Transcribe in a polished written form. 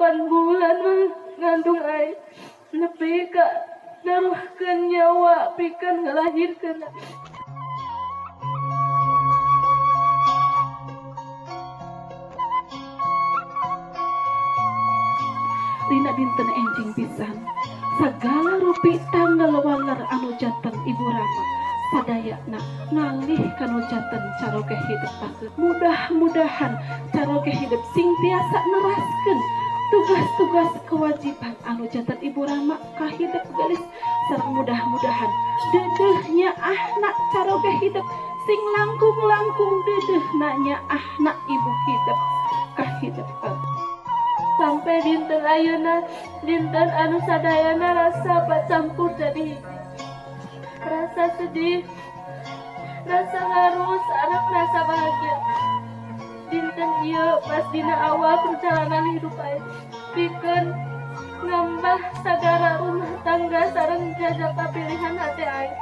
8 bulan mengandung ai nepi ka naruhkeun nyawa pikeun ngalahirkeun. Dina dinten enjing pisan sagala rupi tanggal waler anu janten Ibu Rama sadayana ngalih kanu janten caroge hidup bageut. Mudah-mudahan caroge hidup sing tiasa neraskeun tugas-tugas kewajiban anu janten Ibu Rama ka hidup gelis sareng mudah-mudahan deudeuhnya ahna caroge hidup sing langkung-langkung deudeuhna nya ahna ibu hidup ka hidup sampai dinten ayeuna dinten anu sadayana rasa pacampur jadi rasa sedih, rasa haru, sareng rasa bahagia. Dinten ieu pas dina awal perjalanan hidup aing pikeun ngambah sagara rumah tangga sareng jajak pilihan hati aing.